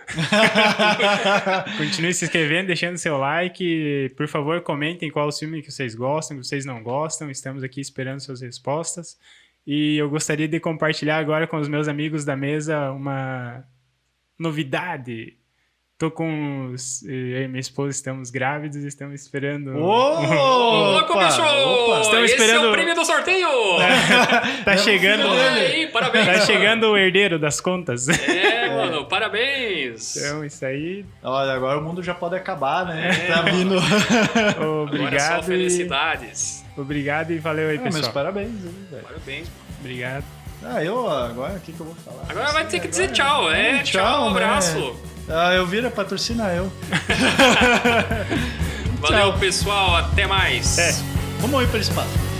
Continue se inscrevendo, deixando seu like. Por favor, comentem qual o filme que vocês gostam, que vocês não gostam. Estamos aqui esperando suas respostas. E eu gostaria de compartilhar agora com os meus amigos da mesa uma novidade. Tô com eu e minha esposa estamos grávidos e estamos esperando. Ô, louco, bicho! Estamos Esse esperando- é o prêmio do sorteio! Tá chegando. Aí, parabéns! Tá chegando o herdeiro das contas. Mano, parabéns! Então, isso aí. Olha, agora o mundo já pode acabar, né? É, Tá vindo. Agora só Obrigado. felicidades. Obrigado e valeu aí, Meus pessoal. parabéns, hein, velho. Parabéns. Obrigado. Agora o que eu vou falar? Agora vai ter que dizer Agora- tchau, Tchau, tchau, um né? abraço. Eu viro é patrocinar eu. Valeu, pessoal, até mais. É. Vamos ir para o espaço.